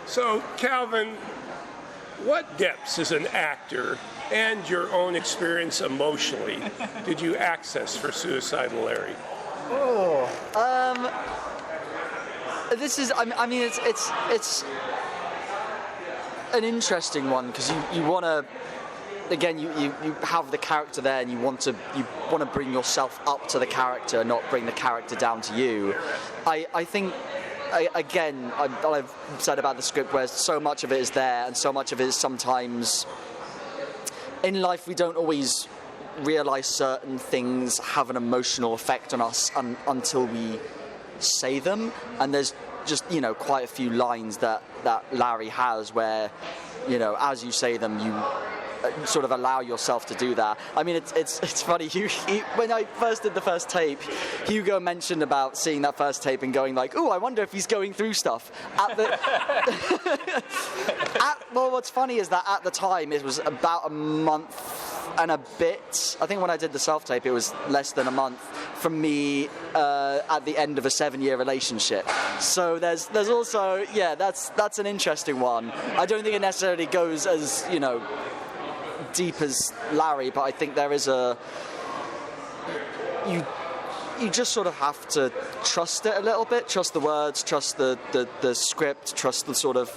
So, Calvin, what depths as an actor and your own experience emotionally did you access for Suicidal Larry? This is, I mean, it's an interesting one because you want to, again, you have the character there and you want to bring yourself up to the character, not bring the character down to you. I think, again, I've said about the script where so much of it is there and so much of it is sometimes in life we don't always realize certain things have an emotional effect on us until we say them, and there's just, quite a few lines that Larry has where, as you say them, you sort of allow yourself to do that. I mean, it's funny. When I first did the first tape, Hugo mentioned about seeing that first tape and going like, "Oh, I wonder if he's going through stuff." Well, what's funny is that at the time it was about a month and a bit. I think when I did the self-tape, it was less than a month from me at the end of a 7-year relationship. So there's also, that's an interesting one. I don't think it necessarily goes as, deep as Larry, but I think there is you just sort of have to trust it a little bit, trust the words, trust the script, trust the sort of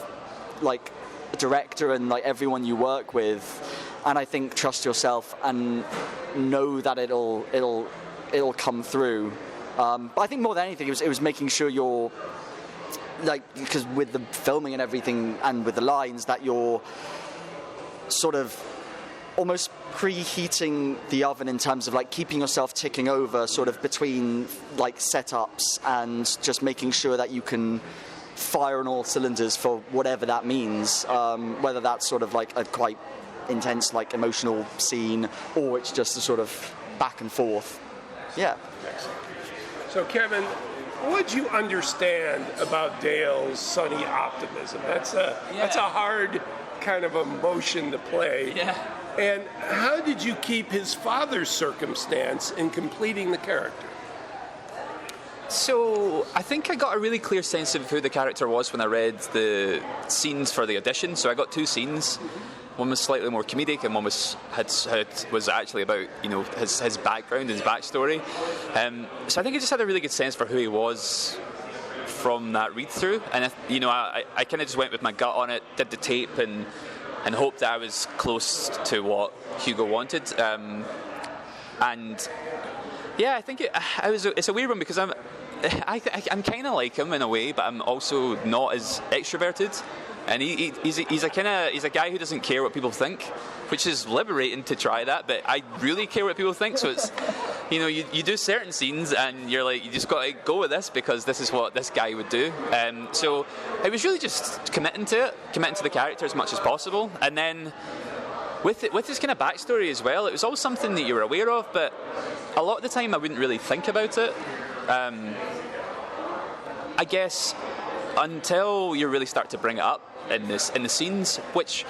like director and like everyone you work with, and I think trust yourself and know that it'll come through. But I think more than anything, it was making sure you're like, because with the filming and everything and with the lines, that you're sort of almost preheating the oven in terms of like keeping yourself ticking over sort of between like setups and just making sure that you can fire on all cylinders for whatever that means, whether that's sort of like a quite intense like emotional scene or it's just a sort of back and forth. Yeah. So Kevin, what do you understand about Dale's sunny optimism? That's a hard kind of emotion to play. Yeah. And how did you keep his father's circumstance in completing the character? So I think I got a really clear sense of who the character was when I read the scenes for the audition. So I got 2 scenes. One was slightly more comedic, and one was actually about his background, his backstory. So I think I just had a really good sense for who he was from that read through, and I kind of just went with my gut on it, did the tape, and hoped that I was close to what Hugo wanted. And yeah, I think it's a weird one because I'm kind of like him in a way, but I'm also not as extroverted. And he's a guy who doesn't care what people think, which is liberating to try that. But I really care what people think, so it's you do certain scenes and you're like, you just got to go with this because this is what this guy would do. So it was really just committing to the character as much as possible, and then with his kind of backstory as well. It was always something that you were aware of, but a lot of the time I wouldn't really think about it. I guess until you really start to bring it up in the scenes, which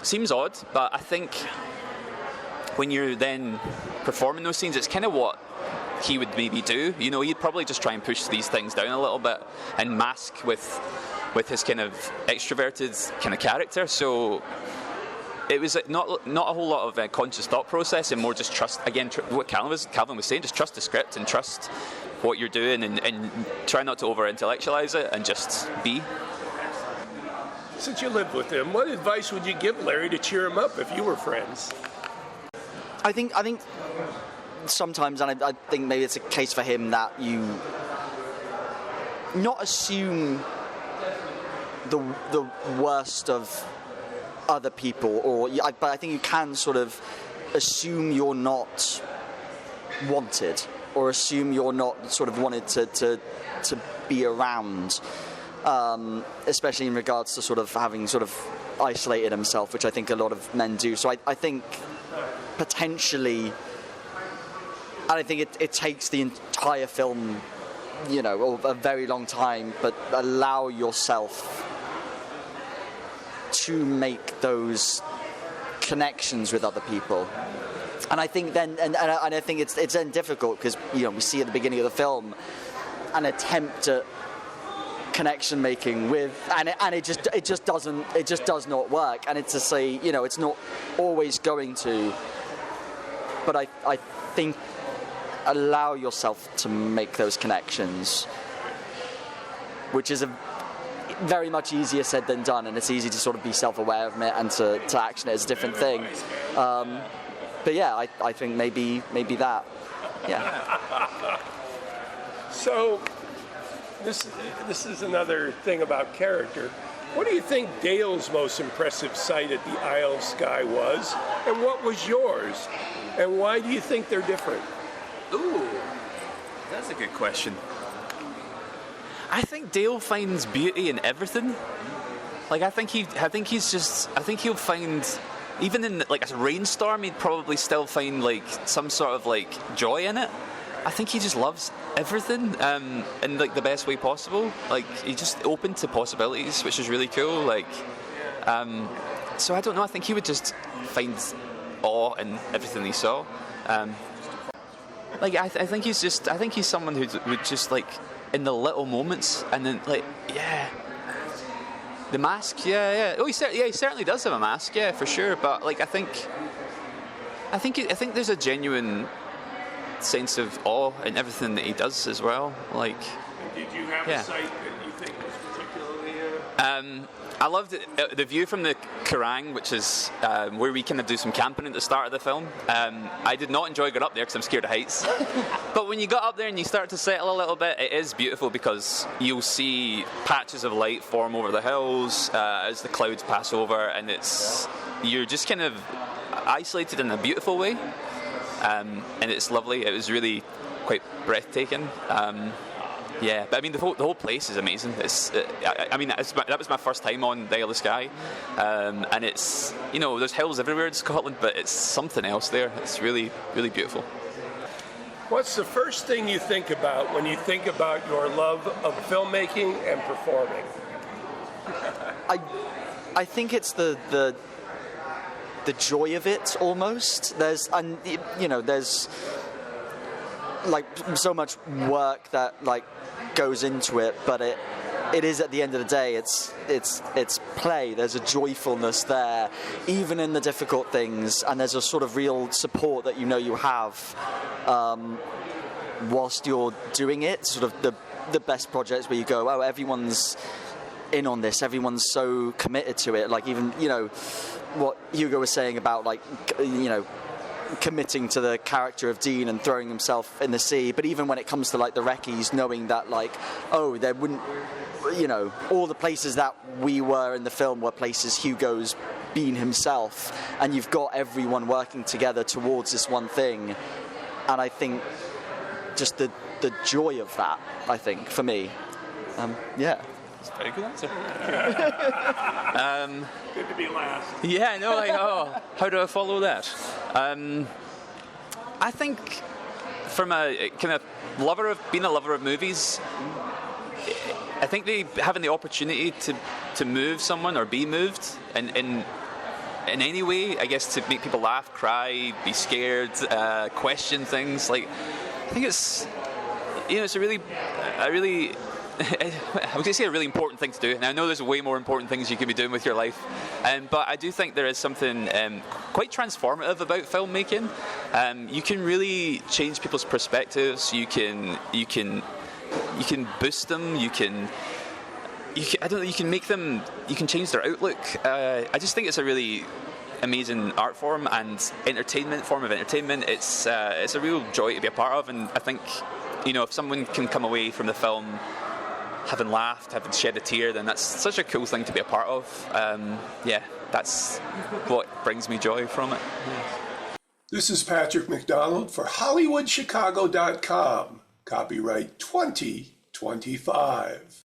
seems odd, but I think when you're then performing those scenes, it's kind of what he would maybe do. He'd probably just try and push these things down a little bit and mask with his kind of extroverted kind of character. So it was not a whole lot of conscious thought process, and more just trust. Again, what Calvin was saying, just trust the script and trust what you're doing, and try not to over-intellectualize it and just be. Since you lived with him, what advice would you give Larry to cheer him up if you were friends? I think sometimes, and I think maybe it's a case for him, that you not assume the worst of other people, but I think you can sort of assume you're not wanted, or assume you're not sort of wanted to be around, especially in regards to sort of having sort of isolated himself, which I think a lot of men do. So I think potentially, and I think it takes the entire film, or a very long time, but allow yourself to make those connections with other people. And I think then, and I think it's then difficult because we see at the beginning of the film an attempt at connection making with, and it just does not work. And it's to say, you know, it's not always going to, but I think allow yourself to make those connections, which is a very much easier said than done, and it's easy to sort of be self-aware of it and to action it as a different thing. But yeah, I think maybe that. Yeah. So this is another thing about character. What do you think Dale's most impressive sight at the Isle of Skye was, and what was yours, and why do you think they're different? Ooh, that's a good question. I think Dale finds beauty in everything. Like I think he'll find, even in like a rainstorm, he'd probably still find like some sort of like joy in it. I think he just loves everything in like the best way possible. Like he's just open to possibilities, which is really cool. Like, so I don't know. I think he would just find awe in everything he saw. Like I think he's someone who would just like in the little moments, and then like the mask, yeah. Oh, he certainly does have a mask, yeah, for sure. But like I think there's a genuine sense of awe in everything that he does as well. Like, did you have a sight that you think was particularly? I loved the view from the Kerrang, which is where we kind of do some camping at the start of the film. I did not enjoy going up there because I'm scared of heights. But when you got up there and you start to settle a little bit, it is beautiful because you'll see patches of light form over the hills as the clouds pass over, and you're just kind of isolated in a beautiful way. And it's lovely. It was really quite breathtaking. Yeah, but I mean the whole place is amazing. That was my first time on the Isle of Skye, and it's, you know, there's hills everywhere in Scotland, but it's something else there. It's really, really beautiful. What's the first thing you think about when you think about your love of filmmaking and performing? I think it's the joy of it almost. There's like so much work that like goes into it, but it is at the end of the day it's play. There's a joyfulness there even in the difficult things, and there's a sort of real support that you know you have whilst you're doing it. Sort of the best projects where you go, oh, everyone's in on this, everyone's so committed to it. Like even, you know, what Hugo was saying about like, you know, committing to the character of Dean and throwing himself in the sea, but even when it comes to like the recce's, knowing that like, oh, there wouldn't, you know, all the places that we were in the film were places Hugo's been himself, and you've got everyone working together towards this one thing. And I think just the joy of that, I think, for me, yeah. Very good answer. Good to be last. Yeah, I know. Like, oh, how do I follow that? I think, from a kind of being a lover of movies, I think having the opportunity to move someone or be moved in any way, I guess, to make people laugh, cry, be scared, question things. Like, I think it's, you know, it's a really I was going to say a really important thing to do, and I know there's way more important things you could be doing with your life, but I do think there is something quite transformative about filmmaking. You can really change people's perspectives. You can boost them. You can make them. You can change their outlook. I just think it's a really amazing art form and form of entertainment. It's a real joy to be a part of, and I think, you know, if someone can come away from the film having laughed, having shed a tear, then that's such a cool thing to be a part of. Yeah, that's what brings me joy from it. This is Patrick McDonald for HollywoodChicago.com. Copyright 2025.